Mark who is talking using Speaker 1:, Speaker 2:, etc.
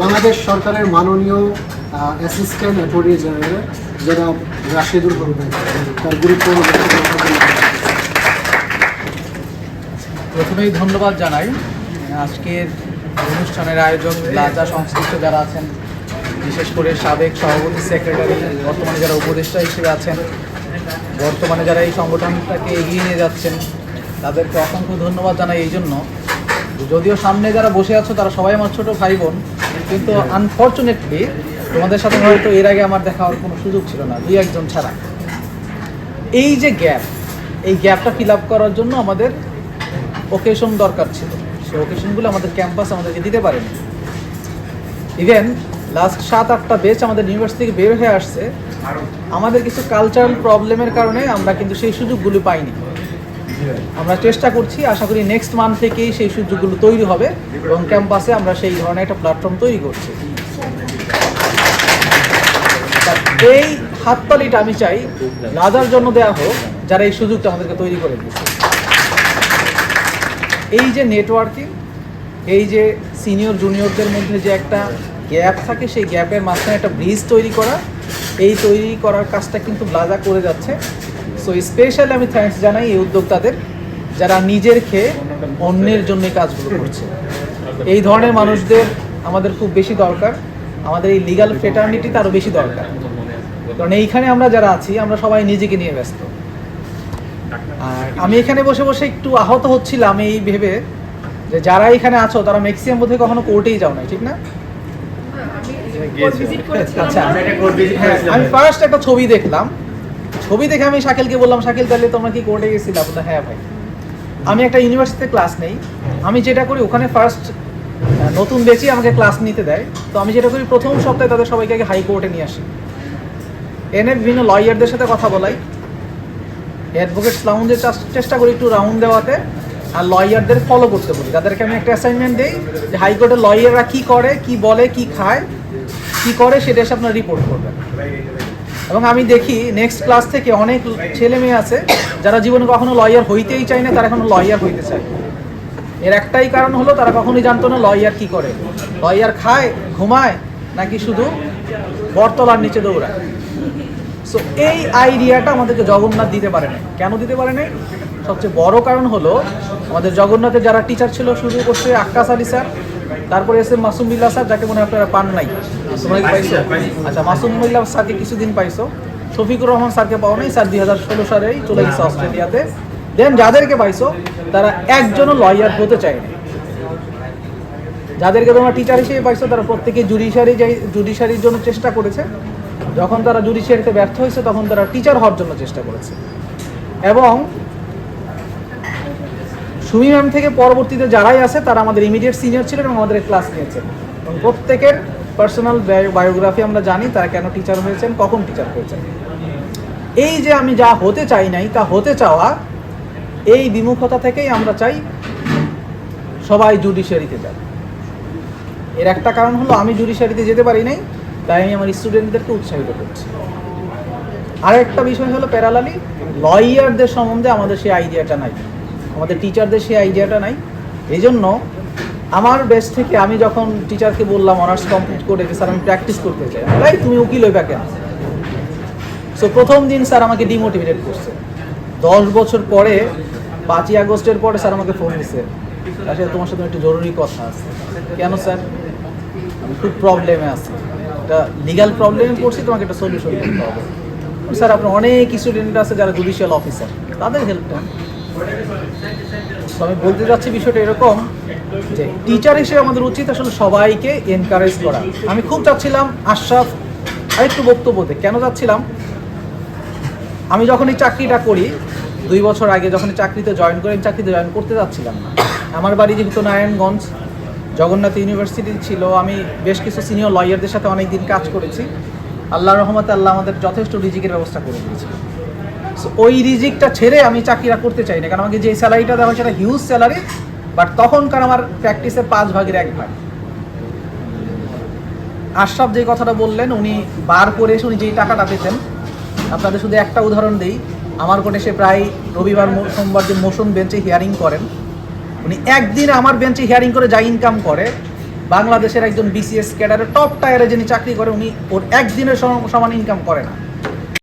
Speaker 1: বাংলাদেশ সরকারের মাননীয় assistant attorney general যারা রাশেদুল হক তার গুরুত্বপূর্ণ
Speaker 2: প্রথমেই ধন্যবাদ জানাই আজকের অনুষ্ঠানের আয়োজক লাজা সংশ্লিষ্ট যারা আছেন, বিশেষ করে সাবেক সভাপতি সেক্রেটারি, বর্তমানে যারা উপদেষ্টা হিসেবে আছেন, বর্তমানে যারা এই সংগঠনটাকে এগিয়ে নিয়ে যাচ্ছেন, তাদেরকে অসংখ্য ধন্যবাদ জানাই। এই জন্য যদিও সামনে যারা বসে আছো তারা সবাই আমার ছোটো ভাই বোন, কিন্তু আনফর্চুনেটলি তোমাদের সাথে হয়তো এর আগে আমার দেখা হওয়ার কোনো সুযোগ ছিল না, দুই একজন ছাড়া। এই যে গ্যাপ, এই গ্যাপটা ফিল আপ করার জন্য আমাদের ওকেশন দরকার ছিল। সেই ওকেশনগুলো আমাদের ক্যাম্পাস আমাদেরকে দিতে পারেনি। ইভেন লাস্ট 7-8টা ব্যাচ আমাদের ইউনিভার্সিটি থেকে বের হয়ে আসছে, আমাদের কিছু কালচারাল প্রবলেমের কারণে আমরা কিন্তু সেই সুযোগগুলো পাইনি। আমরা চেষ্টা করছি, আশা করি নেক্সট মান্থ থেকেই সেই সুযোগগুলো তৈরি হবে এবং ক্যাম্পাসে আমরা সেই ধরনের একটা প্ল্যাটফর্ম তৈরি করছি। এই হাততালিটা আমি চাই লাজার জন্য দেওয়া হোক, যারা এই সুযোগটা আমাদেরকে তৈরি করে দিয়েছে। এই যে নেটওয়ার্কিং, এই যে সিনিয়র জুনিয়রদের মধ্যে যে একটা গ্যাপ থাকে, সেই গ্যাপের মাঝখানে একটা ব্রিজ তৈরি করা, এই তৈরি করার কাজটা কিন্তু লাজা করে যাচ্ছে। সো স্পেশালি আমি থ্যাঙ্কস জানাই এই উদ্যোক্তাদের, যারা নিজের খেয়ে অন্যের জন্য কাজগুলো করছে। এই ধরনের মানুষদের আমাদের খুব বেশি দরকার, আমাদের এই লিগ্যাল ফ্রেটার্নিটিতে আরও বেশি দরকার। কারণ এইখানে আমরা যারা আছি আমরা সবাই নিজেকে নিয়ে ব্যস্ত। আর আমি এখানে বসে বসে একটু আহত হচ্ছিলাম এই ভেবে যে যারা এখানে আছো তারা ম্যাক্সিমাম বোধহয় কখনো কোর্টেই যাও না, ঠিক না? আচ্ছা, আমি ফার্স্ট একটা ছবি দেখলাম, ছবি দেখে আমি শাকিলকে বললাম, শাকিল তাহলে তোমরা কি কোর্টে গেছিলা? বললো হ্যাঁ ভাই। আমি একটা ইউনিভার্সিটিতে ক্লাস নেই, আমি যেটা করি ওখানে ফার্স্ট নতুন বেচি আমাকে ক্লাস নিতে দেয়, তো আমি যেটা করি প্রথম সপ্তাহে তাদের সবাইকে আগে হাইকোর্টে নিয়ে আসি, এনে বিভিন্ন লয়ারদের সাথে কথা বলাই, অ্যাডভোকেটস লাউঞ্জের চেষ্টা করি একটু রাউন্ড দেওয়াতে, আর লয়ারদের ফলো করতে বলি। তাদেরকে আমি একটা অ্যাসাইনমেন্ট দিই যে হাইকোর্টের লয়াররা কী করে, কি বলে, কি খায়, কি করে, সেটা এসে আপনারা রিপোর্ট করবেন। এবং আমি দেখি নেক্সট ক্লাস থেকে অনেক ছেলে মেয়ে আছে যারা জীবনে কখনো লয়ার হইতেই চায় না, তারা এখনো লয়ার হইতে চায়। এর একটাই কারণ হলো তারা কখনোই জানতো না লয়ার কি করে, লয়ার খায়, ঘুমায়, নাকি শুধু বটতলার নিচে দৌড়ায়। সো এই আইডিয়াটা আমাদেরকে জগন্নাথ দিতে পারে না। কেন দিতে পারে নাই? সবচেয়ে বড় কারণ হলো আমাদের জগন্নাথের যারা টিচার ছিল, শুরু করছে আক্কাস আলী স্যার, তারপরে এসে মাসুম বিল্লাহ স্যার, যাকে মনে হয় আপনারা পান নাই, তোমরা কি পাইছো? আচ্ছা, মাসুম বিল্লাহ স্যারকে কিছুদিন পাইছো, শফিকুর রহমান স্যারকে পাও নাই, স্যার 2016 সালেই চলে গেছে অস্ট্রেলিয়াতে। দেন যাদেরকে পাইছো তারা একজনও লয়ার হতে চায়নি। যাদেরকে তোমরা টিচার হিসেবে পাইছো তারা প্রত্যেকে জুডিশিয়ারির জন্য চেষ্টা করেছে, যখন তারা জুডিশিয়ারিতে ব্যর্থ হয়েছে তখন তারা টিচার হওয়ার জন্য চেষ্টা করেছে। এবং সুমি ম্যাম থেকে পরবর্তীতে যারাই আছে তারা আমাদের ইমিডিয়েট সিনিয়র ছিলেন এবং আমাদের ক্লাস নিয়েছেন, এবং প্রত্যেকের পার্সোনাল বায়োগ্রাফি আমরা জানি, তারা কেন টিচার হয়েছেন, কখন টিচার হয়েছেন। এই যে আমি যা হতে চাই নাই তা হতে চাওয়া, এই বিমুখতা থেকেই আমরা চাই সবাই জুডিশিয়ারিতে যান। এর একটা কারণ হলো আমি জুডিশিয়ারিতে যেতে পারি নাই, তাই আমি আমার স্টুডেন্টদেরকে উৎসাহিত করছি। আরেকটা বিষয় হলো প্যারালালি লয়ারদের সম্বন্ধে আমাদের সেই আইডিয়াটা নাই, আমাদের টিচারদের সেই আইডিয়াটা নাই। এই জন্য আমার বেস থেকে আমি যখন টিচারকে বললাম অনার্স কমপ্লিট করে যে স্যার আমি প্র্যাকটিস করতে চাই, তাই তুমি উকিল হইবা কেন? সো প্রথম দিন স্যার আমাকে ডিমোটিভেটেড করছে। 10 বছর পরে 5ই আগস্টের পরে স্যার আমাকে ফোন দিচ্ছে, আসলে তোমার সাথে একটু জরুরি কথা আছে। কেন স্যার? আমি খুব প্রবলেমে আছি, একটা লিগ্যাল প্রবলেমে পড়ছি, তোমাকে একটা সলিউশন করতে হবে। স্যার আপনার অনেক স্টুডেন্ট আছে যারা জুডিশিয়াল অফিসার, তাদের হেল্প দেন। তো আমি বলতে যাচ্ছি বিষয়টা এরকম যে টিচার হিসেবে আমাদের উচিত আসলে সবাইকে এনকারেজ করা। আমি খুব চাচ্ছিলাম আশরাফ আরেকটু বক্তব্য দেয়। কেন চাচ্ছিলাম? আমি যখন এই চাকরিটা করি 2 বছর আগে, যখন চাকরিতে জয়েন করি, চাকরিতে জয়েন করতে যাচ্ছিলাম না। আমার বাড়ি যেহেতু নারায়ণগঞ্জ, জগন্নাথ ইউনিভার্সিটি ছিল, আমি বেশ কিছু সিনিয়র লয়ারদের সাথে অনেক দিন কাজ করেছি। আল্লাহর রহমতে আল্লাহ আমাদের যথেষ্ট রিজিকের ব্যবস্থা করে দিয়েছিল। সো ওই রিজিকটা ছেড়ে আমি চাকরিটা করতে চাই না, কারণ আমাকে যে স্যালারিটা দেওয়া হয় সেটা হিউজ স্যালারি, বাট তখনকার আমার প্র্যাকটিসের 5 ভাগের 1 ভাগ। আশরাফ যে কথাটা বললেন, উনি বার করে এসে উনি যেই টাকাটা পেতেন, আপনাদের শুধু একটা উদাহরণ দিই, আমার কোর্টে সে প্রায় রবিবার সোমবার যে মোশন বেঞ্চে হিয়ারিং করেন, উনি একদিন আমার বেঞ্চে হিয়ারিং করে যা ইনকাম করে বাংলাদেশের একজন বিসিএস ক্যাডারের টপ টায়ারে যিনি চাকরি করে উনি ওর একদিনের সমান ইনকাম করে না।